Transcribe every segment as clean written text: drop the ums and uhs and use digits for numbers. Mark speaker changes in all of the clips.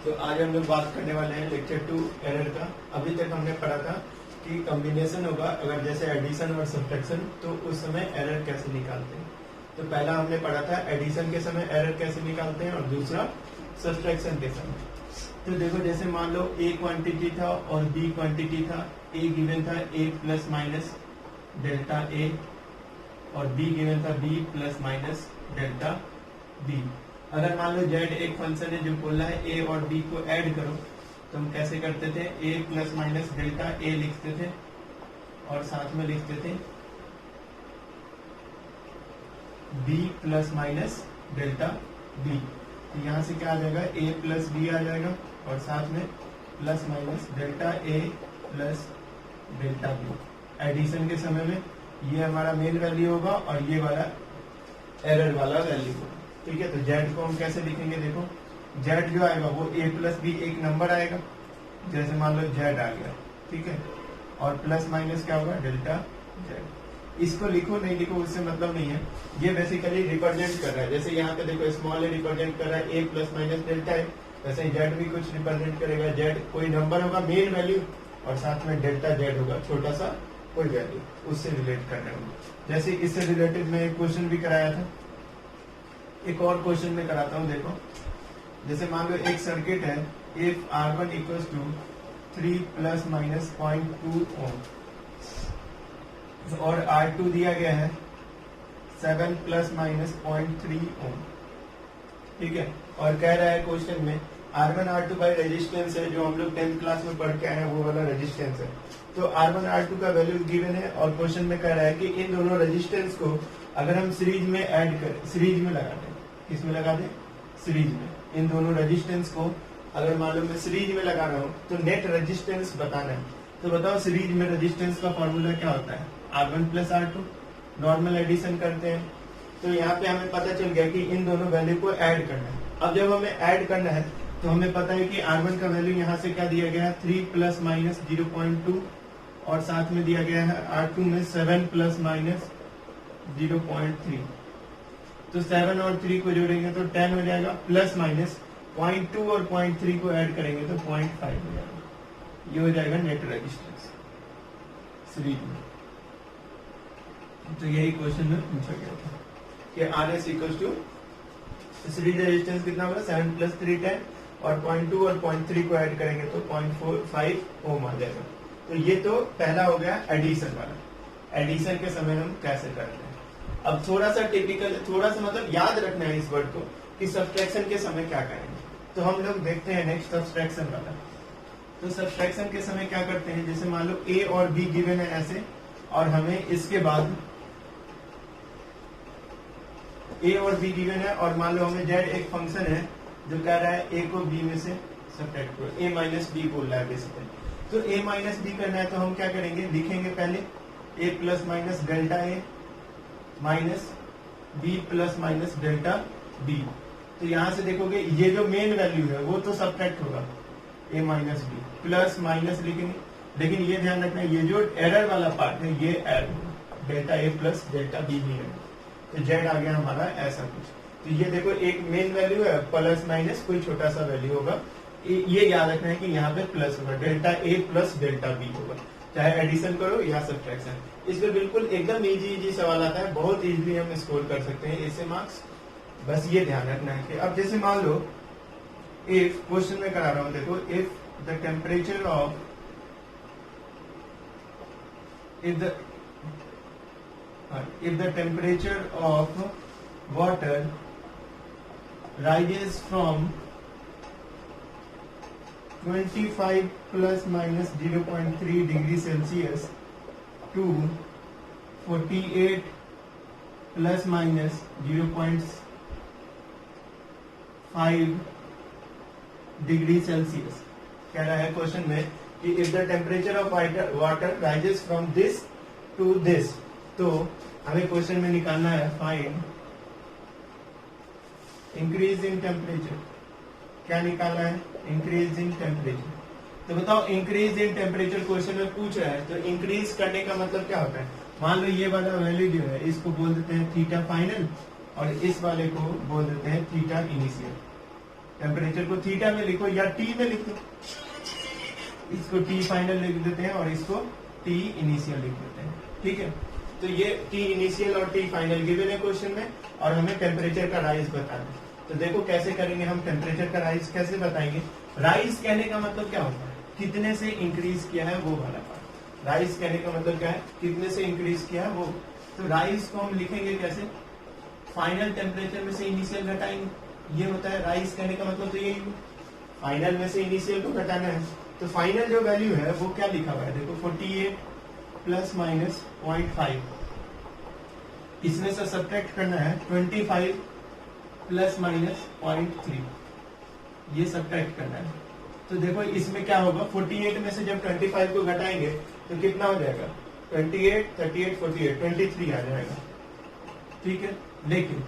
Speaker 1: तो आज हम लोग बात करने वाले हैं लेक्चर 2 एरर का। अभी तक हमने पढ़ा था कि कॉम्बिनेशन होगा अगर जैसे एडिशन और सब्ट्रैक्शन, तो उस समय एरर कैसे निकालते हैं। तो पहला हमने पढ़ा था एडिशन के समय एरर कैसे निकालते हैं और दूसरा सब्ट्रैक्शन के समय। तो देखो जैसे मान लो ए क्वांटिटी था और बी क्वांटिटी था। ए गिवन था A plus minus delta A और बी गिवन था B plus minus delta B. अगर मान लो जेड एक फंक्शन है जो बोला है ए और बी को ऐड करो, तो हम कैसे करते थे, A plus minus delta A लिखते थे और साथ में लिखते थे B plus minus delta B. तो यहाँ से क्या आ जाएगा, ए प्लस बी आ जाएगा और साथ में प्लस माइनस डेल्टा ए प्लस डेल्टा बी। एडिशन के समय में ये हमारा मेन वैल्यू होगा और ये वाला एरर वाला वैल्यू होगा। ठीक है, तो जेड को हम कैसे लिखेंगे, देखो जेड जो आएगा वो ए प्लस बी एक नंबर आएगा, जैसे मान लो जेड आ गया, ठीक है, और प्लस माइनस क्या होगा, डेल्टा जेड। इसको लिखो नहीं लिखो उससे मतलब नहीं है, ये बेसिकली रिप्रेजेंट कर रहा है। जैसे यहाँ पे देखो स्मॉल ए रिप्रेजेंट कर रहा है ए प्लस माइनस डेल्टा है, वैसे जेड भी कुछ रिप्रेजेंट करेगा। जेड कोई नंबर होगा मेन वैल्यू और साथ में डेल्टा जेड होगा छोटा सा कोई वैल्यू, उससे रिलेट कर रहे होंगे। जैसे इससे रिलेटेड मैं एक क्वेश्चन भी कराया था, एक और क्वेश्चन में कराता हूँ। देखो जैसे मान लो एक सर्किट है, if R1 equals to 3 plus minus 0.2 ohm और R2 दिया गया है 7 प्लस माइनस 0.3 ओम, ठीक है, और कह रहा है क्वेश्चन में R1 R2 बाई रेजिस्टेंस है, जो हम लोग 10th क्लास में पढ़ के आए हैं वो वाला रेजिस्टेंस है। तो R1 R2 का वैल्यू गिवन है और क्वेश्चन में कह रहा है कि इन दोनों रेजिस्टेंस को अगर हम सीरीज में ऐड करें, सीरीज में लगा दें, किसमें लगा दें, सीरीज में। इन दोनों रेजिस्टेंस को अगर मान लो मैं सीरीज में लगा रहा हूँ तो नेट रेजिस्टेंस बताना है। तो बताओ सीरीज में रेजिस्टेंस का फॉर्मूला क्या होता है, R1 plus R2। Normal addition करते हैं तो यहाँ पे हमें पता चल गया कि इन दोनों वैल्यू को ऐड करना है। अब जब हमें ऐड करना है तो हमें पता है कि R1 का वैल्यू यहाँ से क्या दिया गया है, 3 प्लस माइनस 0.2 और साथ में दिया गया है R2 में 7 प्लस माइनस 0.3। तो 7 और 3 को जोड़ेंगे तो 10 हो जाएगा, प्लस माइनस 0.2 और 0.3 को ऐड करेंगे तो 0.5 हो जाएगा। ये हो जाएगा नेट रेजिस्टेंस सीरीज में। तो यही क्वेश्चन में पूछा गया था कि RS equals to series resistance कितना होगा, 7 प्लस 3 10 और 0.2 और 0.3 को ऐड करेंगे तो 0.45 ओम आ जाएगा। तो ये तो पहला हो गया एडिशन वाला। एडिशन के समय हम कैसे करते हैं। अब थोड़ा सा टिपिकल, थोड़ा सा मतलब याद रखना है इस वर्ड को कि सब्ट्रैक्शन के समय क्या करेंगे। तो हम लोग देखते हैं नेक्स्ट सब्ट्रैक्शन वाला। तो सब्ट्रैक्शन के समय क्या करते हैं, जैसे मान लो ए और बी गिवन है ऐसे, और हमें इसके बाद ए और बी गिवन है और मान लो हमें जेड एक फंक्शन है जो कह रहा है ए को बी में से सब्ट्रैक्ट करो, ए माइनस बी बोल रहा है बेसिकली। तो ए माइनस बी करना है तो हम क्या करेंगे, लिखेंगे पहले A plus minus delta A minus B plus minus delta B. तो यहाँ से देखोगे ये जो मेन वैल्यू है वो तो सब्ट्रैक्ट होगा, ए माइनस बी प्लस माइनस लिखेंगे, लेकिन ये ध्यान रखना ये जो एरर वाला पार्ट है ये ऐड होगा, delta A plus delta B नहीं है। तो जेड आ गया हमारा ऐसा कुछ। तो ये देखो एक मेन वैल्यू है, प्लस माइनस कोई छोटा सा वैल्यू होगा, ये याद रखना है कि यहाँ पे प्लस होगा, delta A plus delta B होगा, चाहे एडिशन करो या सब्ट्रैक्शन। इसमें बिल्कुल एकदम इजी सवाल आता है, बहुत इजीली हम स्कोर कर सकते हैं इससे मार्क्स। बस ये ध्यान रखना है कि अब जैसे मान लो इफ क्वेश्चन में करा रहा हूं, देखो if the temperature of if the temperature of water rises from 25 plus minus 0.3 degree Celsius to 48 plus minus 0.5 degree Celsius. कह रहा है क्वेश्चन में कि if the temperature of water rises from this to this, तो हमें question में निकालना है फाइंड इंक्रीज इन टेम्परेचर। क्या निकालना है, इंक्रीज इन टेम्परेचर। तो बताओ इंक्रीज इन टेम्परेचर क्वेश्चन में पूछ रहा है, तो इंक्रीज करने का मतलब क्या होता है। मान लो ये वाला वैल्यू जो है इसको बोल देते हैं थीटा फाइनल और इस वाले को बोल देते हैं थीटा इनिशियल। टेम्परेचर को थीटा में लिखो या टी में लिखो, इसको टी फाइनल लिख देते हैं और इसको टी इनिशियल लिख देते हैं, ठीक है। तो ये टी इनिशियल और टी फाइनल गिवन है क्वेश्चन में, और हमें टेम्परेचर का राइज बताना है। तो देखो कैसे करेंगे हम, टेम्परेचर का राइज कैसे बताएंगे। राइज कहने का मतलब क्या होता है, कितने से इंक्रीज किया है वो वाला पार्ट। राइज कहने का मतलब क्या है, कितने से इंक्रीज किया है वो। तो राइज को हम लिखेंगे कैसे, फाइनल टेम्परेचर में से इनिशियल घटाएंगे, ये होता है राइज कहने का मतलब। तो यही फाइनल में से इनिशियल को घटाना है। तो फाइनल जो वैल्यू है वो क्या लिखा हुआ है, देखो 48 प्लस माइनस 0.5, इसमें से सब्ट्रैक्ट करना है 25 प्लस माइनस 0.3, ये सब्ट्रैक्ट करना है। तो देखो इसमें क्या होगा, 48 में से जब 25 को घटाएंगे तो कितना हो जाएगा, 28, 38, 48, 23 आ जाएगा, ठीक है। लेकिन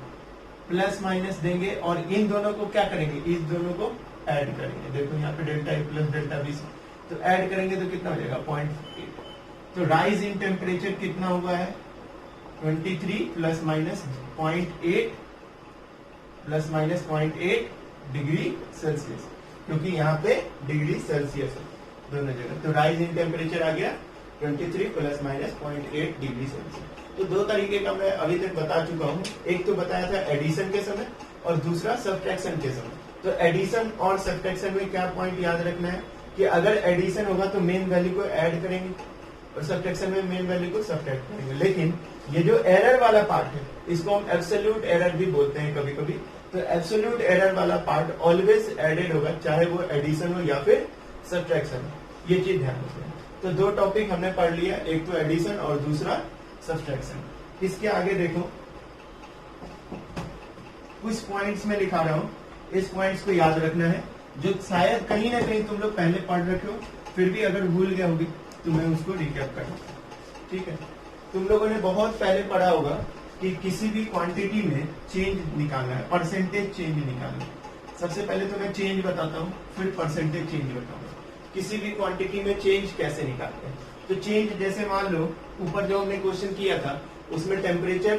Speaker 1: प्लस माइनस देंगे और इन दोनों को क्या करेंगे, इस दोनों को ऐड करेंगे। देखो यहाँ पे delta A plus delta B, तो ऐड करेंगे तो कितना हो जाएगा 0.8। तो राइज इन टेम्परेचर कितना हुआ है, 23 plus minus 0.8 plus minus 0.8 degree Celsius, क्योंकि यहाँ पे डिग्री सेल्सियस है दोनों जगह। तो राइज इन टेम्परेचर आ गया 23 प्लस माइनस 0.8 डिग्री सेल्सियस। तो दो तरीके का मैं अभी तक बता चुका हूँ, एक तो बताया था एडिशन के समय और दूसरा सब्ट्रैक्शन के समय। तो एडिशन और सब्ट्रैक्शन में क्या पॉइंट याद रखना है कि अगर एडिशन होगा तो मेन वैल्यू को ऐड करेंगे और सब्ट्रैक्शन में मेन वैल्यू को सब्ट्रैक्ट करेंगे। लेकिन ये जो एरर वाला पार्ट है इसको हम एब्सोल्यूट एरर भी बोलते हैं कभी कभी। तो एब्सोल्यूट एरर वाला पार्ट ऑलवेज एडेड होगा, चाहे वो एडिशन हो या फिर सब्ट्रैक्शन हो, ये चीज ध्यान रखना है। तो दो टॉपिक हमने पढ़ लिया, एक तो एडिशन और दूसरा सब्ट्रैक्शन। इसके आगे देखो, कुछ पॉइंट्स में लिखा रहा हूं, इस पॉइंट्स को याद रखना है, जो शायद कहीं ना कहीं तुम लोग पहले पढ़ रखे हो, फिर भी अगर भूल गए होगी तो मैं उसको रिकैप करूँ, ठीक है। तुम लोगों ने बहुत पहले पढ़ा होगा कि किसी भी क्वांटिटी में चेंज निकालना है, परसेंटेज चेंज निकालना है। सबसे पहले तो मैं चेंज बताता हूँ, फिर परसेंटेज चेंज बताऊंगा। किसी भी क्वांटिटी में चेंज कैसे निकालते हैं, तो चेंज जैसे मान लो ऊपर जो हमने क्वेश्चन किया था उसमें टेम्परेचर,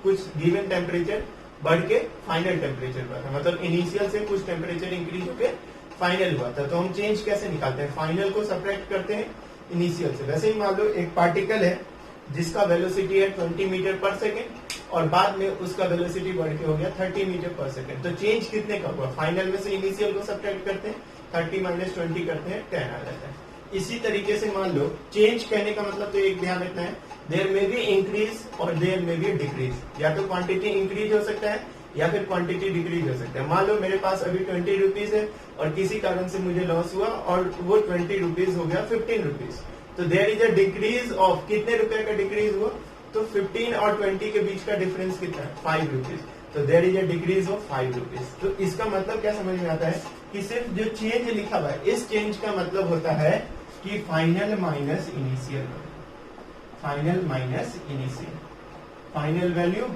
Speaker 1: कुछ गिवन टेम्परेचर बढ़ के फाइनल टेम्परेचर हुआ था, मतलब इनिशियल से कुछ टेम्परेचर इंक्रीज होके फाइनल हुआ था। तो हम चेंज कैसे निकालते हैं, फाइनल को सब्ट्रैक्ट करते हैं इनिशियल से। वैसे ही मान लो एक पार्टिकल है जिसका वेलोसिटी है 20 मीटर पर सेकेंड और बाद में उसका वेलोसिटी बढ़ के हो गया 30 मीटर पर सेकेंड। तो चेंज कितने का हुआ, फाइनल में से इनिशियल को सब्ट्रैक्ट करते हैं, 30 माइनस 20 करते हैं, 10 आ जाता है। इसी तरीके से मान लो चेंज कहने का मतलब तो एक ध्यान रखना है, देयर में भी इंक्रीज और देयर में भी डिक्रीज। या तो क्वांटिटी इंक्रीज हो सकता है या फिर क्वांटिटी डिक्रीज हो सकता है। मान लो मेरे पास अभी 20 रुपीज है और किसी कारण से मुझे लॉस हुआ और वो 20 रुपीज हो गया 15 रुपीज। तो there is a decrease of, कितने रुपए का डिक्रीज हुआ, तो 15 और 20 के बीच का डिफरेंस कितना है, 5 रुपीज। तो there is a decrease of 5 rupees. तो इसका मतलब क्या समझ में आता है कि सिर्फ जो चेंज लिखा हुआ है, इस चेंज का मतलब होता है कि final minus initial, final minus initial, final value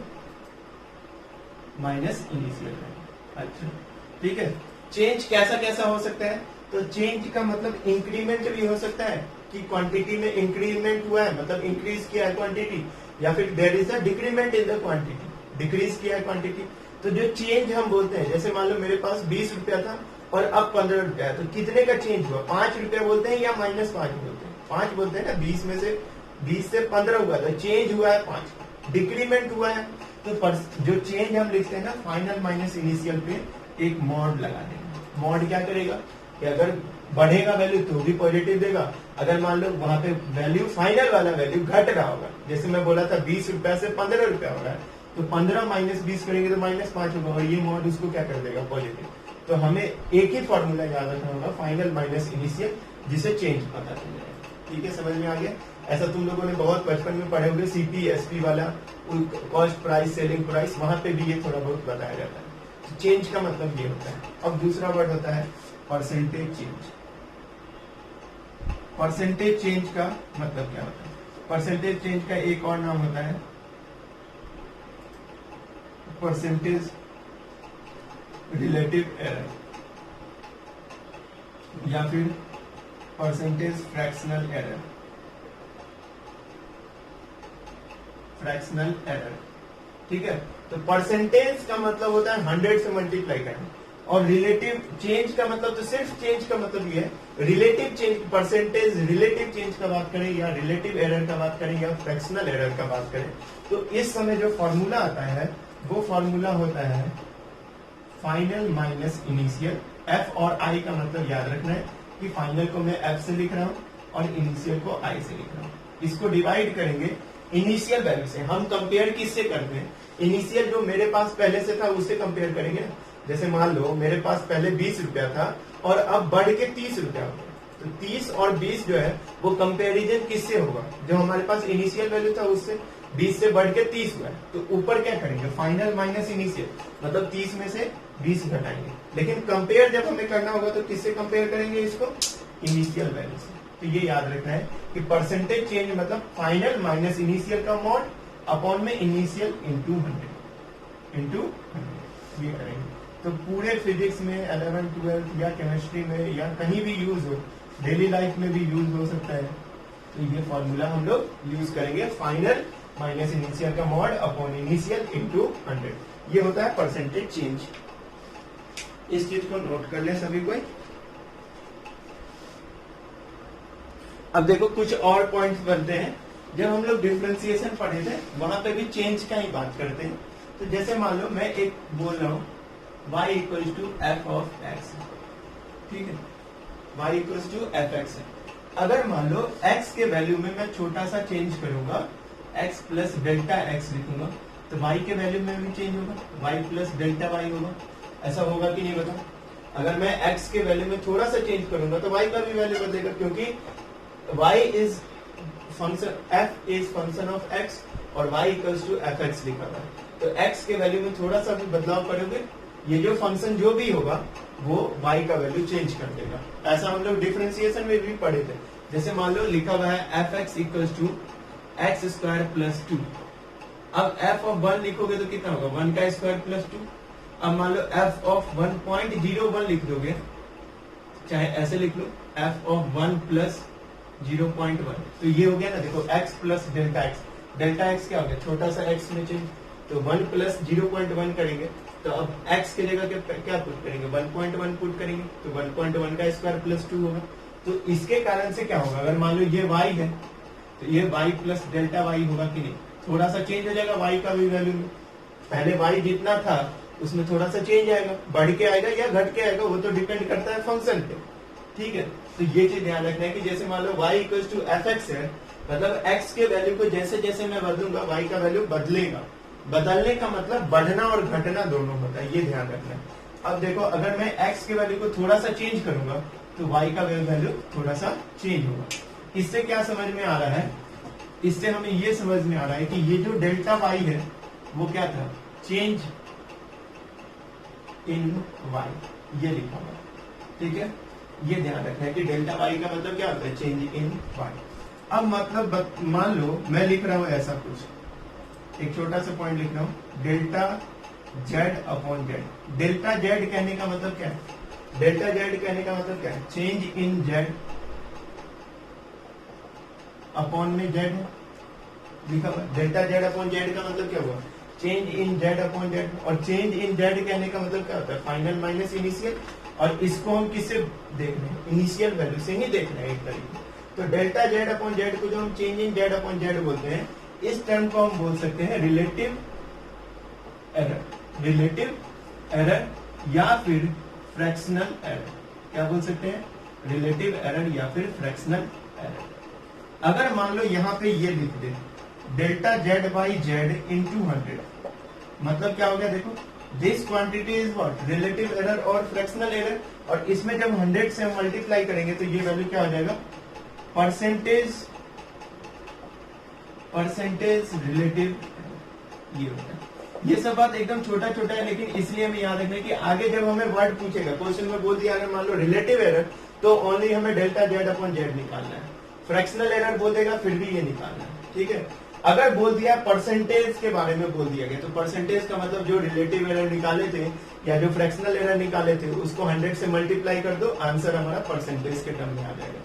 Speaker 1: minus initial value. अच्छा ठीक है। चेंज कैसा कैसा हो सकता है, तो चेंज का मतलब इंक्रीमेंट भी हो सकता है कि क्वांटिटी में इंक्रीमेंट हुआ है, मतलब इंक्रीज किया है क्वांटिटी, या फिर there is a decrement in the quantity, decrease किया है क्वांटिटी। तो जो चेंज हम बोलते हैं, जैसे मान लो मेरे पास 20 रुपया था और अब 15 रुपया है, तो कितने का चेंज हुआ, 5 रुपया बोलते हैं या -5 बोलते हैं, 5 बोलते हैं ना। 20 में से 20 से 15 हुआ तो चेंज हुआ है 5, डिक्रीमेंट हुआ है। तो जो चेंज हम लिखते हैं ना फाइनल माइनस इनिशियल पे एक मॉड लगा देंगे। मॉड क्या करेगा कि अगर बढ़ेगा वैल्यू तो भी पॉजिटिव देगा, अगर मान लो वहां पे वैल्यू फाइनल वाला वैल्यू घट रहा होगा, जैसे मैं बोला था 20 रुपया से 15 रुपया हो रहा है, तो 15 माइनस 20 करेंगे तो -5 होगा और ये मॉड उसको क्या कर देगा, पॉजिटिव। तो हमें एक ही फॉर्मूला याद रखना होगा, फाइनल माइनस इनिशियल, जिसे चेंज पता चल जाएगा। ठीक है, समझ में आ गया। ऐसा तुम लोगों ने बहुत बचपन में पढ़े होंगे, CP/SP वाला कॉस्ट प्राइस सेलिंग प्राइस, वहां पे भी ये थोड़ा बहुत बताया जाता है। तो चेंज का मतलब ये होता है। अब दूसरा वर्ड होता है परसेंटेज चेंज। परसेंटेज चेंज का मतलब क्या होता है, परसेंटेज चेंज का एक और नाम होता है परसेंटेज रिलेटिव एरर या फिर percentage fractional error, fractional error. ठीक है, तो परसेंटेज का मतलब होता है 100 से मल्टीप्लाई करना और रिलेटिव चेंज का मतलब तो सिर्फ चेंज का मतलब ये है relative change, percentage relative change का बात करें या रिलेटिव एरर का बात करें या फ्रैक्शनल एरर का बात करें, तो इस समय जो फॉर्मूला आता है वो फॉर्मूला होता है फाइनल माइनस इनिशियल। एफ और आई का मतलब याद रखना है कि फाइनल को मैं एफ से लिख रहा हूं और इनिशियल को आई से लिख रहा हूं। इसको डिवाइड करेंगे इनिशियल वैल्यू से। हम कंपेयर किससे करते हैं? इनिशियल जो मेरे पास पहले से था उससे कंपेयर करेंगे ना। जैसे मान लो मेरे पास पहले 20 रुपया था और अब बढ़ के 30 रुपया हो गया, तो 30 और 20 जो है वो कंपेरिजन किससे होगा? जो हमारे पास इनिशियल वैल्यू था उससे। 20 से बढ़ के 30 हुआ है, तो ऊपर क्या करेंगे? फाइनल माइनस इनिशियल, मतलब 30 में से 20 घटाएंगे। लेकिन कंपेयर जब हमें करना होगा तो किससे कंपेयर करेंगे इसको? इनिशियल वैल्यू से। तो ये याद रखना है कि परसेंटेज चेंज मतलब फाइनल माइनस इनिशियल का मॉड अपॉन में इनिशियल इंटू 100 ये करेंगे। तो पूरे फिजिक्स में 11th 12th या केमिस्ट्री में या कहीं भी यूज हो, डेली लाइफ में भी यूज हो सकता है। तो ये फॉर्मूला हम लोग यूज करेंगे, फाइनल माइनस इनिशियल का मॉड अपॉन इनिशियल इंटू 100। ये होता है परसेंटेज चेंज। इस चीज को नोट कर ले सभी कोई। अब देखो कुछ और पॉइंट्स बनते हैं। जब हम लोग डिफरेंशिएशन पढ़े थे वहां पे भी चेंज का ही बात करते हैं। तो जैसे मान लो मैं एक बोल रहा हूं y equal to F of X, ठीक है, y equal to F X है। अगर मान लो x के वैल्यू में मैं छोटा सा चेंज करूंगा, x प्लस डेल्टा x लिखूंगा, तो y के वैल्यू में भी चेंज होगा, y प्लस डेल्टा y होगा। ऐसा होगा कि नहीं बताओ? अगर मैं x के वैल्यू में थोड़ा सा चेंज करूंगा तो y का भी वैल्यू बदलेगा, क्योंकि y is function, f is function of x और y equals to F X लिखा हुआ है। तो x के वैल्यू में थोड़ा सा भी बदलाव करोगे, ये जो फंक्शन जो भी होगा वो y का वैल्यू चेंज कर देगा। ऐसा हम लोग डिफरेंशिएशन में भी पढ़े थे। जैसे मान लो लिखा हुआ है F X equals to X square plus 2। अब f ऑफ 1 लिखोगे तो कितना होगा? 1 का स्क्वायर प्लस 2। अब मान लो f ऑफ 1.01 लिख दोगे, चाहे ऐसे लिख लो, f ऑफ 1 प्लस 0.1, तो ये हो गया ना। देखो x plus delta x, delta x क्या हो गया? छोटा सा x में चेंज, तो 1 प्लस 0.1 करेंगे, तो अब x की जगह क्या पुट करेंगे? 1.1 पुट करेंगे, तो 1.1 का स्क्वायर प्लस 2 होगा। तो इसके कारण से क्या होगा? अगर मान लो ये y है तो ये y प्लस डेल्टा y होगा कि नहीं? थोड़ा सा चेंज हो जाएगा y का भी वैल्यू में। पहले y जितना था उसमें थोड़ा सा चेंज आएगा, बढ़ के आएगा या घट के आएगा, वो तो डिपेंड करता है फंक्शन पे, ठीक है। तो ये चीज ध्यान रखना है कि जैसे मान लो y equal to F X है, मतलब x के वैल्यू को जैसे जैसे मैं बदलूंगा y का वैल्यू बदलेगा। बदलने का मतलब बढ़ना और घटना दोनों होता है, ये ध्यान रखना है। अब देखो अगर मैं x के वैल्यू को थोड़ा सा चेंज करूंगा तो y का वैल्यू थोड़ा सा चेंज होगा। इससे क्या समझ में आ रहा है? इससे हमें ये समझ में आ रहा है कि ये जो डेल्टा y है वो क्या था? चेंज इन y, ये लिखा हुआ, ठीक है। ये ध्यान रखना है कि डेल्टा y का मतलब क्या होता है? Change in y। अब मतलब मान लो मैं लिख रहा हूं ऐसा कुछ, एक छोटा सा पॉइंट लिख रहा हूं, delta z upon z। Delta z कहने का मतलब क्या है? डेल्टा z कहने का मतलब क्या है? चेंज इन z अपॉन में z है लिखा हुआ। डेल्टा z अपॉन z का मतलब क्या हुआ? Change in z upon z। और चेंज इन z कहने का मतलब क्या होता है? Final minus initial. और इसको हम किससे देख रहे हैं? इनिशियल वैल्यू से ही देख रहे हैं एक तरीके। तो डेल्टा z अपॉन z को जो हम change in z upon z बोलते हैं, इस टर्म को हम बोल सकते हैं रिलेटिव एरर। रिलेटिव एरर या फिर फ्रैक्शनल एरर। क्या बोल सकते हैं? रिलेटिव एरर या फिर फ्रैक्शनल एरर। अगर मान लो यहाँ पे ये लिख दे delta z by z into 100, मतलब क्या हो गया? देखो this quantity is what? Relative error और फ्रैक्शनल एरर। और इसमें जब 100 से हम मल्टीप्लाई करेंगे तो ये वैल्यू क्या हो जाएगा? Percentage relative. ये होता है। ये सब बात एकदम छोटा छोटा है, लेकिन इसलिए हमें याद रखना है कि आगे जब हमें वर्ड पूछेगा, क्वेश्चन में बोल दिया अगर मान लो रिलेटिव एरर, तो ओनली हमें डेल्टा z अपॉन z निकालना है। फ्रैक्शनल एरर बोल देगा फिर भी ये निकालना है, ठीक है। अगर बोल दिया परसेंटेज के बारे में बोल दिया गया, तो परसेंटेज का मतलब जो रिलेटिव एरर निकाले थे या जो फ्रैक्शनल एरर निकाले थे उसको 100 से मल्टीप्लाई कर दो, आंसर हमारा परसेंटेज के टर्म में आ जाएगा।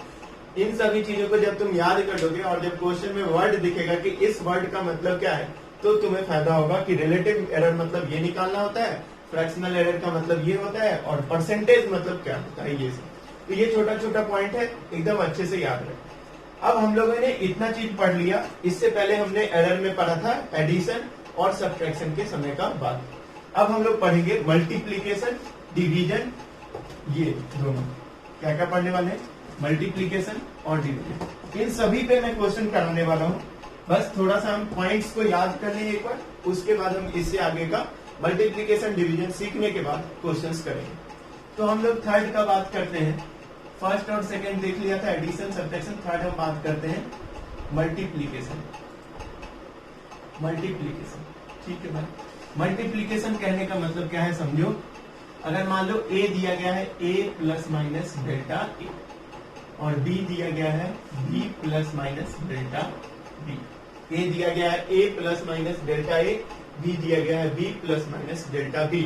Speaker 1: इन सभी चीजों को जब तुम याद कर दोगे और जब क्वेश्चन में वर्ड दिखेगा कि इस वर्ड का मतलब क्या है, तो तुम्हें फायदा होगा कि रिलेटिव एरर मतलब ये निकालना होता है फ्रैक्शनल एरर का मतलब ये होता है और परसेंटेज मतलब क्या होता है, ये सब। तो ये छोटा छोटा पॉइंट है, एकदम अच्छे से याद रखें। अब हम लोगों ने इतना चीज पढ़ लिया। इससे पहले हमने एरर में पढ़ा था एडिशन और सब्ट्रैक्शन के समय का बात। अब हम लोग पढ़ेंगे मल्टीप्लीकेशन, डिवीजन, ये दोनों क्या क्या पढ़ने वाले हैं, मल्टीप्लीकेशन और डिवीजन। इन सभी पे मैं क्वेश्चन कराने वाला हूँ। बस थोड़ा सा हम पॉइंट्स को याद कर लें एक बार, उसके बाद हम इससे आगे का मल्टीप्लीकेशन डिवीजन सीखने के बाद क्वेश्चंस करेंगे। तो हम लोग थर्ड का बात करते हैं। फर्स्ट और सेकंड देख लिया था, एडिशन सब्ट्रैक्शन। थर्ड हम बात करते हैं मल्टीप्लीकेशन। मल्टीप्लीकेशन, ठीक है भाई। मल्टीप्लीकेशन कहने का मतलब क्या है समझो। अगर मान लो a दिया गया है a plus minus delta a और b दिया गया है b plus minus delta b। a दिया गया है a plus minus delta a, b दिया गया है b plus minus delta b।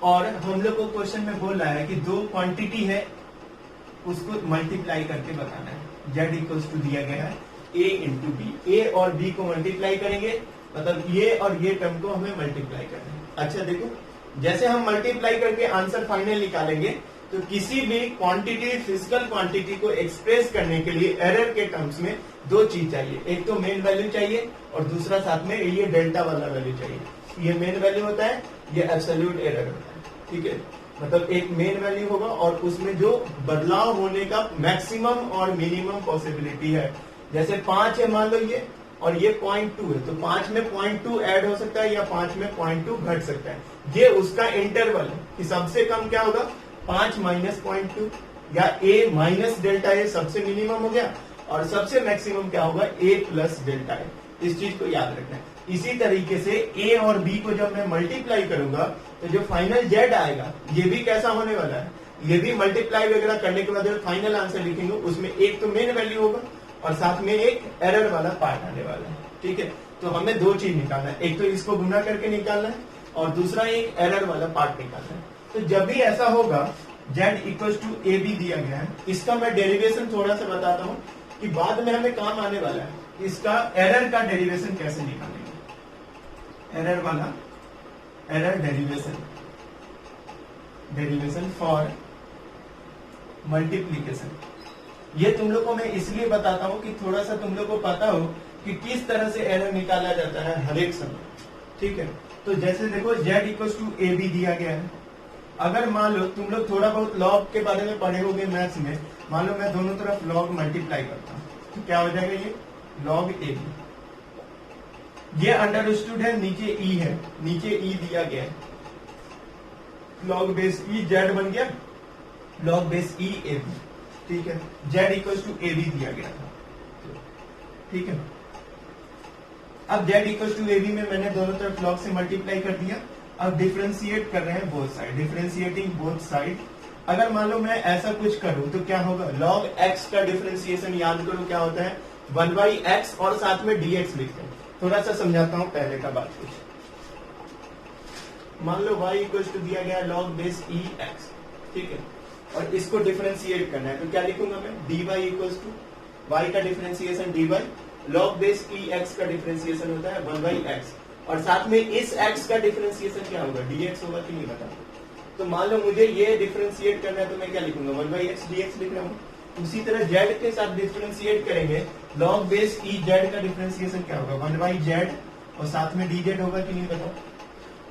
Speaker 1: और हम लोग को क्वेश्चन में बोल रहा है कि दो क्वांटिटी है, उसको मल्टीप्लाई करके बताना है। z इक्वल्स टू दिया गया है a इंटू बी। a और b को मल्टीप्लाई करेंगे, मतलब ये और ये टर्म को हमें मल्टीप्लाई करना है। अच्छा देखो, जैसे हम मल्टीप्लाई करके आंसर फाइनल निकालेंगे, तो किसी भी क्वांटिटी, फिजिकल क्वांटिटी को एक्सप्रेस करने के लिए एरर के टर्म्स में दो चीज चाहिए। एक तो मेन वैल्यू चाहिए और दूसरा साथ में ये डेल्टा वाला वैल्यू चाहिए। ये मेन वैल्यू होता है, ये एब्सोल्यूट एरर होता है, ठीक है। मतलब एक मेन वैल्यू होगा और उसमें जो बदलाव होने का मैक्सिमम और मिनिमम पॉसिबिलिटी है। जैसे 5 है मान लो ये, और ये 0.2 है, तो 5 में 0.2 ऐड हो सकता है या 5 में 0.2 घट सकता है। ये उसका इंटरवल है कि सबसे कम क्या होगा 5 माइनस 0.2, या a माइनस डेल्टा ए सबसे मिनिमम हो गया, और सबसे मैक्सिमम क्या होगा a प्लस डेल्टा ए। इस चीज को याद रखना है। इसी तरीके से a और b को जब मैं मल्टीप्लाई करूंगा, तो जो फाइनल z आएगा ये भी कैसा होने वाला है, ये भी मल्टीप्लाई वगैरह करने के बाद जो फाइनल आंसर लिखेंगे उसमें एक तो मेन वैल्यू होगा और साथ में एक एरर वाला पार्ट आने वाला है, ठीक है। तो हमें दो चीज निकालना है, एक तो इसको गुना करके निकालना है और दूसरा एक एरर वाला पार्ट निकालना है। तो जब भी ऐसा होगा, z equal to A B दिया गया है, इसका मैं डेरिवेशन थोड़ा सा बताता हूँ कि बाद में हमें काम आने वाला है। इसका एरर का डेरिवेशन कैसे निकालेंगे, एरर वाला, एरर डेरिवेशन फॉर मल्टीप्लीकेशन। ये तुम लोग को मैं इसलिए बताता हूँ कि थोड़ा सा तुम लोग को पता हो कि किस तरह से एरर निकाला जाता है हर एक समय, ठीक है। तो जैसे देखो z equal to A B दिया गया है। अगर मान लो तुम लोग थोड़ा बहुत लॉग के बारे में पढ़े होगे मैथ्स में, मान लो मैं दोनों तरफ लॉग मल्टीप्लाई करता हूँ, तो क्या हो जाएगा ये लॉग ए बी। ये अंडरस्टूड है, नीचे ई है, नीचे ई दिया गया है, लॉग बेस ई जेड बन गया, log base E A B, ठीक है। z equal to A B दिया गया था, ठीक है। अब z equal to A B में मैंने दोनों तरफ लॉग से मल्टीप्लाई कर दिया। अब डिफरेंशिएट कर रहे हैं both side, differentiating both side. अगर मान लो मैं ऐसा कुछ करूं तो क्या होगा, log x का डिफरेंशिएशन याद करो क्या होता है 1/x और साथ में dx लिखते हैं। थोड़ा सा समझाता हूं पहले का बात कुछ। मान लो y इक्वल टू दिया गया log बेस e x, ठीक है, और इसको डिफरेंशिएट करना है, तो क्या लिखूंगा मैं dy इक्वल टू y का differentiation dy, log base e x का डिफरेंशिएशन होता है 1/x, और साथ में इस x का डिफरेंशिएशन क्या होगा dx होगा कि नहीं बता। तो मान लो मुझे ये डिफरेंशिएट करना है, तो मैं क्या लिखूंगा 1/x dx लिख रहा हूँ। उसी तरह z के साथ डिफरेंशिएट करेंगे, log बेस e z का डिफरेंशिएशन क्या होगा 1/z, और साथ में dz होगा कि नहीं बताओ।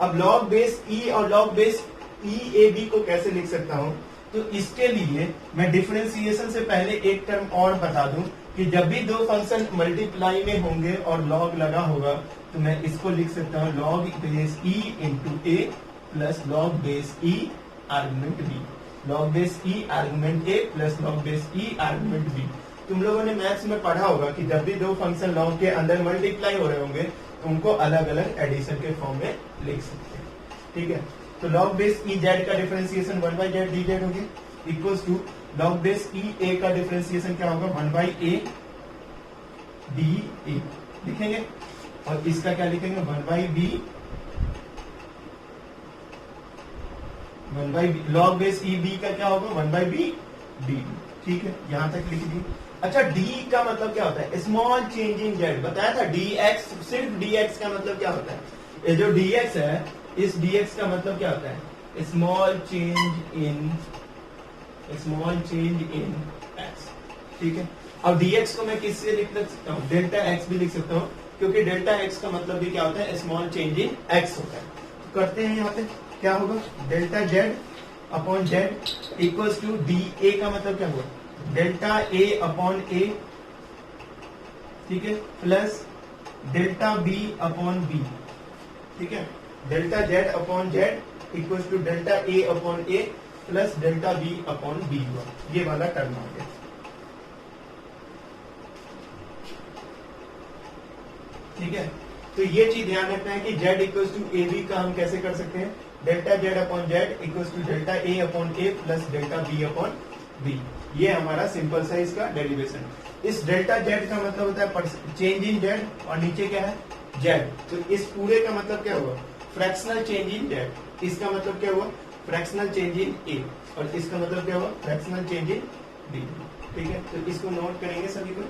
Speaker 1: अब log बेस e और log base e a b को कैसे लिख सकता हूँ, तो इसके लिए मैं डिफरेंशिएशन से पहले एक टर्म और बता दूं कि जब भी दो फंक्शन मल्टीप्लाई में होंगे और log लगा होगा, तो मैं इसको लिख सकता हूँ log base e into A plus log base e argument b, log base e argument a plus log base e argument b। तुम लोगों ने मैथ्स में पढ़ा होगा कि जब भी दो फंक्शन log के अंदर मल्टीप्लाई हो रहे होंगे तो उनको अलग अलग एडिशन के फॉर्म में लिख सकते हैं, ठीक है। तो log बेस e z का डिफरेंशिएशन 1/z dz होगी, equals to log base e a का डिफरेंशिएशन क्या होगा 1/a dA लिखेंगे, और इसका क्या लिखेंगे 1/b log base e b का क्या होगा 1/b d, ठीक है, यहां तक लिख दी। अच्छा d का मतलब क्या होता है, स्मॉल चेंज इन z बताया था। dx, सिर्फ dx का मतलब क्या होता है, ये जो dx है, इस dx का मतलब क्या होता है स्मॉल चेंज इन एक्स, ठीक है। अब dx को मैं किससे लिख सकता हूँ, डेल्टा एक्स भी लिख सकता हूँ, क्योंकि डेल्टा एक्स का मतलब भी क्या होता है, स्मॉल चेंज इन एक्स होता है। तो करते हैं यहाँ पे क्या होगा, delta Z upon Z equals to D A का मतलब क्या हुआ, डेल्टा ए अपॉन ए, ठीक है, plus delta B upon B, ठीक है। Delta Z upon Z equals to delta A upon A plus delta B upon B हुआ, ये वाला टर्म आ गया, ठीक है। तो ये चीज ध्यान रखना है कि z equals to A B का हम कैसे कर सकते हैं, delta Z upon Z equals to delta A upon A plus delta B upon B, ये हमारा सिंपल सा इसका डेरिवेशन। इस डेल्टा जेड का मतलब होता है चेंज इन जेड, और नीचे क्या है जेड, तो इस पूरे का मतलब क्या हुआ, फ्रैक्शनल चेंज इन जेड, इसका मतलब क्या हुआ, फ्रैक्शनल चेंज इन ए, और इसका मतलब क्या हुआ, फ्रैक्शनल चेंज इन बी, ठीक है। तो इसको नोट करेंगे सभी को।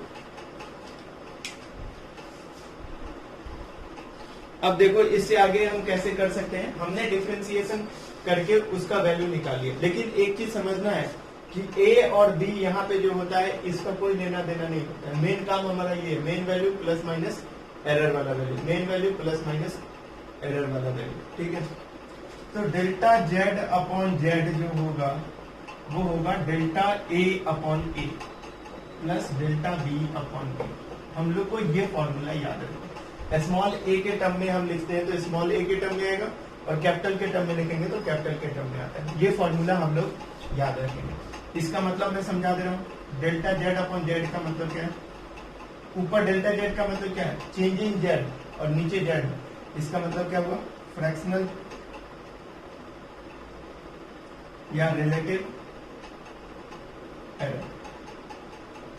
Speaker 1: अब देखो इससे आगे हम कैसे कर सकते हैं, हमने डिफरेंशिएशन करके उसका वैल्यू निकालिए, लेकिन एक चीज समझना है कि a और b यहाँ पे जो होता है इसका कोई लेना देना नहीं होता है। मेन काम हमारा ये mean value plus minus error वाला value, mean value plus minus error वाला वैल्यू, ठीक है। तो डेल्टा जेड अपॉन जेड जो होगा वो होगा delta a upon A plus delta B upon B. हम लोग को ये फॉर्मूला याद रखना, स्मॉल ए के टर्म में हम लिखते हैं तो स्मॉल ए के टर्म में आएगा, और कैपिटल के टर्म में लिखेंगे तो कैपिटल के टर्म में आता है। ये फॉर्मूला हम लोग याद रखेंगे। इसका मतलब मैं समझा दे रहा हूँ, डेल्टा जेड अपॉन जेड का मतलब क्या है, ऊपर डेल्टा जेड का मतलब क्या है, चेंज इन जेड, और नीचे जेड, इसका मतलब क्या हुआ, फ्रैक्शनल या रिलेटिव एरर,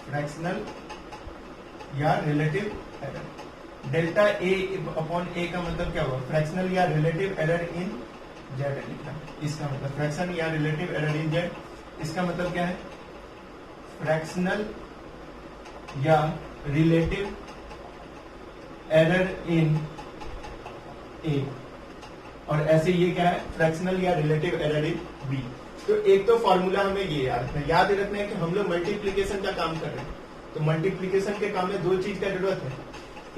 Speaker 1: फ्रैक्शनल या relative error. Delta A upon ए का मतलब क्या हुआ, फ्रैक्शनल या रिलेटिव एरर इन जेड लिखा, इसका मतलब फ्रैक्शन या रिलेटिव एरर इन जेड, इसका मतलब क्या है, फ्रैक्शनल या रिलेटिव एरर इन ए, और ऐसे ये क्या है, फ्रैक्शनल या रिलेटिव एरर इन बी। तो एक तो फॉर्मूला हमें ये याद रखना है कि हम लोग मल्टीप्लीकेशन का काम कर रहे हैं, तो मल्टीप्लीकेशन के काम में दो चीज का जरूरत है।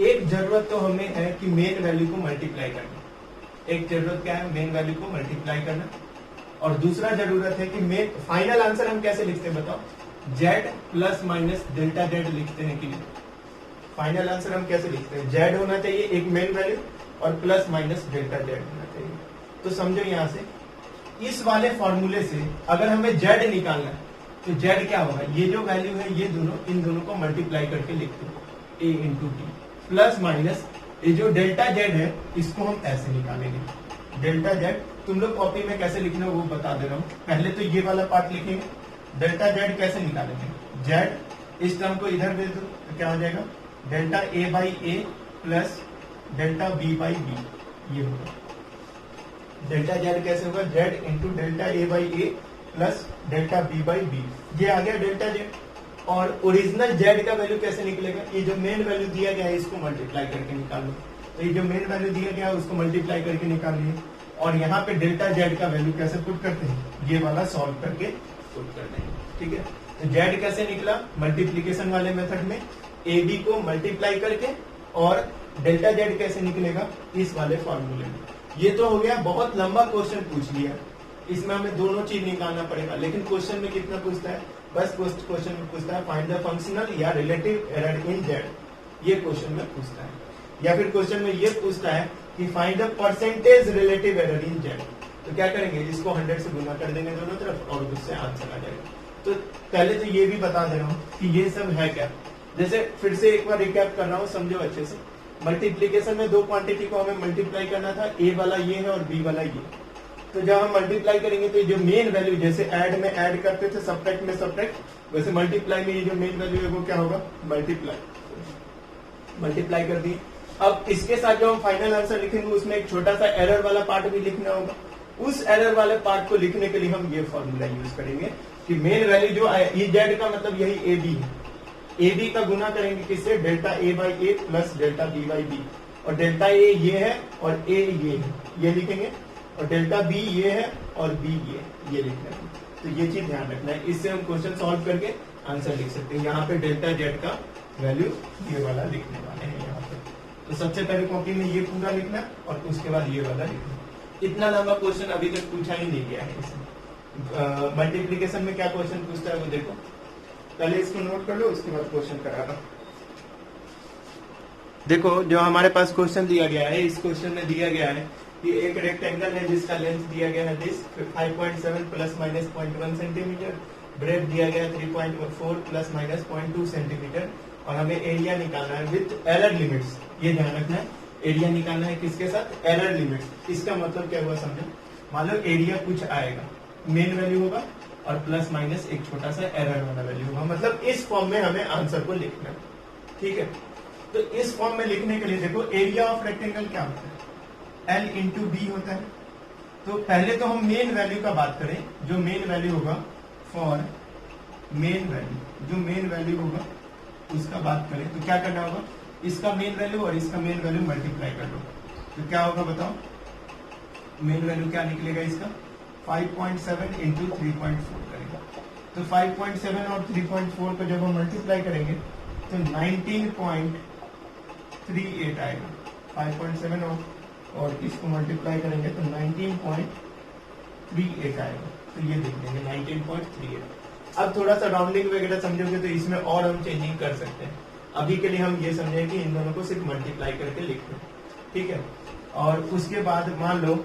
Speaker 1: एक जरूरत तो हमें है कि मेन वैल्यू को मल्टीप्लाई करना, एक जरूरत क्या है, मेन वैल्यू को मल्टीप्लाई करना, और दूसरा जरूरत है कि मेन फाइनल आंसर हम कैसे लिखते हैं बताओ, Z plus minus delta Z लिखते हैं कि नहीं, फाइनल आंसर हम कैसे लिखते हैं, जेड होना चाहिए एक मेन वैल्यू और प्लस माइनस डेल्टा जेड होना चाहिए। तो समझो यहां से इस वाले फॉर्मूले से अगर हमें जेड निकालना है तो जेड क्या होगा, ये जो वैल्यू है ये दोनों, इन दोनों को मल्टीप्लाई करके लिखते हैं ए इंटू टी, प्लस माइनस ये जो डेल्टा जेड है इसको हम ऐसे निकालेंगे, डेल्टा जेड तुम लोग कॉपी में कैसे लिखना वो बता दे रहा हूँ। पहले तो ये वाला पार्ट लिखेंगे, डेल्टा जेड कैसे निकालेंगे, जेड इस टर्म को इधर दे दो तो क्या हो जाएगा, delta A by A plus delta B by B, ये होगा डेल्टा जेड कैसे होगा, Z into delta A by A plus delta B by B, ये आ गया डेल्टा जेड। और ओरिजिनल जेड का वैल्यू कैसे निकलेगा, ये जो मेन वैल्यू दिया गया है इसको मल्टीप्लाई करके निकाल लो, तो ये जो मेन वैल्यू दिया गया है उसको मल्टीप्लाई करके निकालिए, और यहाँ पे डेल्टा जेड का वैल्यू कैसे पुट करते हैं, ये वाला सॉल्व करके पुट कर देंगे, ठीक है। तो जेड कैसे निकला, मल्टीप्लीकेशन वाले मेथड में ए बी को मल्टीप्लाई करके, और डेल्टा जेड कैसे निकलेगा इस वाले फॉर्मूले में। ये तो हो गया, बहुत लंबा क्वेश्चन पूछ लिया, इसमें हमें दोनों चीज निकालना पड़ेगा, लेकिन क्वेश्चन में कितना पूछता है, बस क्वेश्चन में पूछता है फाइंड द फंक्शनल या रिलेटिव एरर इन जेड, ये क्वेश्चन में पूछता है, या फिर क्वेश्चन में ये पूछता है कि find the percentage relative error in Z, तो क्या करेंगे, इसको 100 से गुना कर देंगे दोनों तरफ और उससे आंसर आ जाएगा। तो पहले तो ये भी बता दे रहा हूँ कि ये सब है क्या, जैसे फिर से एक बार रिकैप कर रहा हूँ, समझो अच्छे से। मल्टीप्लीकेशन में दो क्वांटिटी को हमें मल्टीप्लाई करना था, ए वाला ये है और बी वाला ये, तो जब हम मल्टीप्लाई करेंगे तो जो मेन वैल्यू, जैसे ऐड में ऐड करते थे, सब्ट्रैक्ट में सब्ट्रैक्ट, वैसे मल्टीप्लाई में ये जो मेन वैल्यू है वो क्या होगा, मल्टीप्लाई कर दी। अब इसके साथ जो हम फाइनल आंसर लिखेंगे उसमें एक छोटा सा एरर वाला पार्ट भी लिखना होगा, उस एरर वाले पार्ट को लिखने के लिए हम ये फॉर्मूला यूज करेंगे कि मेन वैल्यू जो ये जेड का मतलब यही ए बी है, ए बी का गुना करेंगे किससे, delta A by A plus delta B by B, और डेल्टा ए ये है और ए ये है, ये लिखेंगे, और डेल्टा बी ये है और बी ये लिखना है। तो ये चीज ध्यान रखना है, इससे हम क्वेश्चन सॉल्व करके आंसर लिख सकते हैं। यहाँ पे डेल्टा जेड का वैल्यू ये वाला लिखने वाले हैं यहाँ पे। तो सबसे पहले कॉपी में ये पूरा लिखना और उसके बाद ये वाला लिखना। इतना लंबा क्वेश्चन अभी तक पूछा ही नहीं गया है इसमें। मल्टीप्लीकेशन में क्या क्वेश्चन पूछता है वो देखो, पहले इसको नोट कर लो, उसके बाद क्वेश्चन कराना। देखो जो हमारे पास क्वेश्चन दिया गया है, इस क्वेश्चन में दिया गया है कि एक रेक्टेंगल है जिसका लेंथ दिया गया है this 5.7 plus minus 0.1 centimetre, bread दिया गया 3.4 प्लस माइनस 0.2 सेंटीमीटर, और हमें एरिया निकालना है विथ एरर लिमिट्स। ये ध्यान रखना है, एरिया निकालना है किसके साथ, एरर लिमिट्स। इसका मतलब क्या हुआ समझो, मान लो एरिया कुछ आएगा, मेन वैल्यू होगा और प्लस माइनस एक छोटा सा एरर वाला वैल्यू होगा, मतलब इस फॉर्म में हमें आंसर को लिखना है। ठीक है, तो इस फॉर्म में लिखने के लिए देखो एरिया ऑफ रेक्टेंगल क्या होता है, L इंटू बी होता है। तो पहले तो हम मेन वैल्यू का बात करें, जो मेन वैल्यू होगा फॉर मेन वैल्यू, जो मेन वैल्यू होगा उसका बात करें तो क्या करना होगा, इसका मेन वैल्यू और इसका मेन वैल्यू मल्टीप्लाई कर लो। तो क्या होगा बताओ, मेन वैल्यू क्या निकलेगा इसका 5.7 इंटू 3.4 करेगा। तो 5.7 और 3.4 को जब हम मल्टीप्लाई करेंगे तो 19.38 आएगा। 5.7 और इसको मल्टीप्लाई करेंगे तो 19.38 आएगा। तो ये देख लेंगे 19.38। अब थोड़ा सा राउंडिंग वगैरह समझोगे तो इसमें और हम चेंजिंग कर सकते हैं। अभी के लिए हम ये समझें कि इन दोनों को सिर्फ मल्टीप्लाई करके लिखते हैं, ठीक है। और उसके बाद मान लो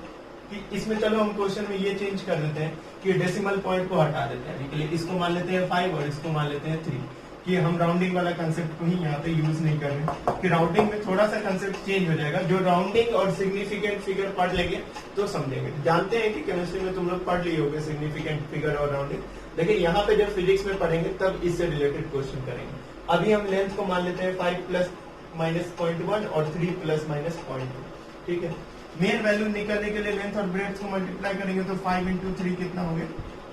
Speaker 1: कि इसमें चलो हम क्वेश्चन में ये चेंज कर देते हैं कि डेसिमल पॉइंट को हटा देते हैं अभी के लिए, इसको मान लेते हैं 5 और इसको मान लेते हैं 3, कि हम राउंडिंग वाला कंसेप्ट को ही यहाँ पे यूज नहीं कर रहे, कि राउंडिंग में थोड़ा सा कंसेप्ट चेंज हो जाएगा। जो राउंडिंग और सिग्निफिकेंट फिगर पढ़ लेंगे तो समझेंगे। जानते हैं कि केमिस्ट्री में तुम लोग पढ़ लिए होगे सिग्निफिकेंट फिगर और राउंडिंग, लेकिन यहाँ पे जब फिजिक्स में पढ़ेंगे तब इससे रिलेटेड क्वेश्चन करेंगे। अभी हम लेंथ को मान लेते हैं 5 प्लस माइनस 0.1 और 3 प्लस माइनस 0.2, ठीक है। मेन वैल्यू निकालने के लिए लेंथ और ब्रेड्थ को मल्टीप्लाई करेंगे तो 5 इंटू 3 कितना हो गया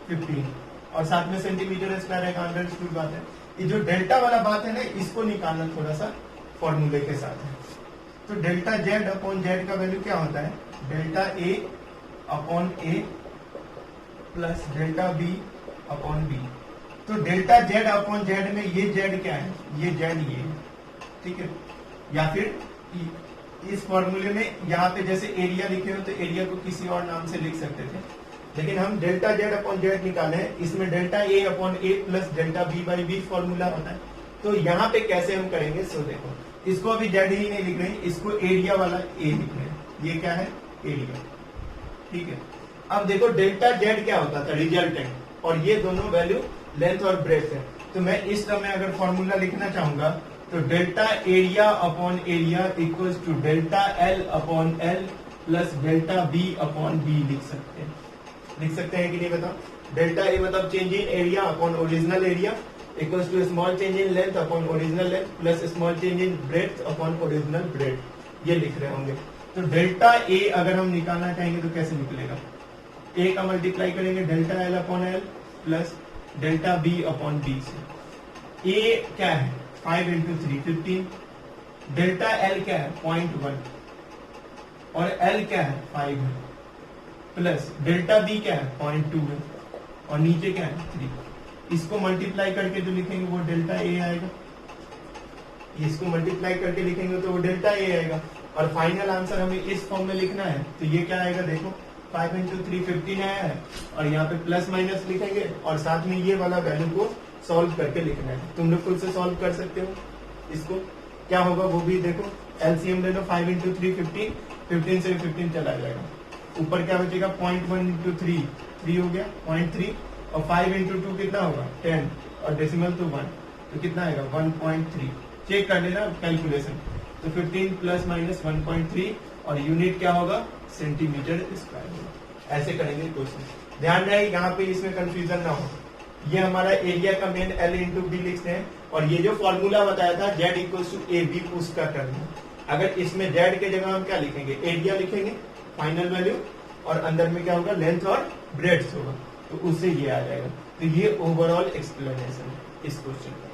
Speaker 1: 15, और साथ में सेंटीमीटर स्क्वायर है, अंडरस्टूड बात है। ये जो डेल्टा वाला बात है ना, इसको निकालना थोड़ा सा फॉर्मूले के साथ है। तो डेल्टा जेड अपॉन जेड का वैल्यू क्या होता है, delta A upon A plus delta B upon B. तो डेल्टा जेड अपॉन जेड में ये जेड क्या है, ये जेड ये है, ठीक है। या फिर इस फॉर्मूले में यहाँ पे जैसे एरिया लिखे हो तो एरिया को किसी और नाम से लिख सकते थे, लेकिन हम डेल्टा जेड अपॉन जेड निकाले हैं। इसमें delta A upon A plus delta B by B formula होता है। तो यहाँ पे कैसे हम करेंगे, सो देखो इसको अभी जेड ही नहीं लिख रहे हैं, इसको एरिया वाला ए लिख रहे हैं। ये क्या है, एरिया, ठीक है। अब देखो डेल्टा जेड क्या होता था, रिजल्टेंट, और ये दोनों वैल्यू लेंथ और ब्रेथ है। तो मैं इस टर्म में अगर फॉर्मूला लिखना चाहूंगा तो delta area upon area equals to delta L upon L plus delta B upon B लिख सकते हैं कि नहीं बताओ। डेल्टा ए मतलब change in area upon original area equals to small change in length upon original length plus small change in breadth upon original breadth, ये लिख रहे होंगे। तो डेल्टा ए अगर हम निकालना चाहेंगे तो कैसे निकलेगा, ए का मल्टीप्लाई करेंगे delta L upon L plus delta B upon B से। ए क्या है 5 इंटू 3 15, डेल्टा एल क्या है 0.1 और एल क्या है 5 है, प्लस डेल्टा बी क्या है 0.2 है और नीचे क्या है 3। इसको मल्टीप्लाई करके जो लिखेंगे वो डेल्टा ए आएगा, इसको मल्टीप्लाई करके लिखेंगे तो वो डेल्टा ए आएगा। और फाइनल आंसर हमें इस फॉर्म में लिखना है तो ये क्या आएगा, देखो 5 इंटू 3 15 आया है, और यहाँ पे प्लस माइनस लिखेंगे और साथ में ये वाला वैल्यू को सॉल्व करके लिखना है। तुम लोग खुद से सॉल्व कर सकते हो इसको, क्या होगा वो भी देखो। एलसीएम ले लो, 5 इंटू 3 15, 15 से 15 चला जाएगा, ऊपर क्या बचेगा 0.1 इंटू 3 3 हो गया 0.3, और 5 इंटू 2 कितना होगा 10, और डेसिमल तो 1, तो कितना आएगा 1.3। चेक कर लेना कैलकुलेशन। तो 15 प्लस माइनस 1.3 और यूनिट क्या होगा सेंटीमीटर स्क्वायर होगा। ऐसे करेंगे क्वेश्चन। ध्यान रहे यहाँ पे इसमें कंफ्यूजन ना हो। ये हमारा एरिया का मेन एल इंटू बी लिखते हैं, और ये जो फॉर्मूला बताया था Z equals to A B उसका करना है। अगर इसमें जेड के जगह हम क्या लिखेंगे, एरिया लिखेंगे फाइनल वैल्यू, और अंदर में क्या होगा लेंथ और ब्रेड्थ होगा, तो उससे ये आ जाएगा। तो ये ओवरऑल एक्सप्लेनेशन इस क्वेश्चन का।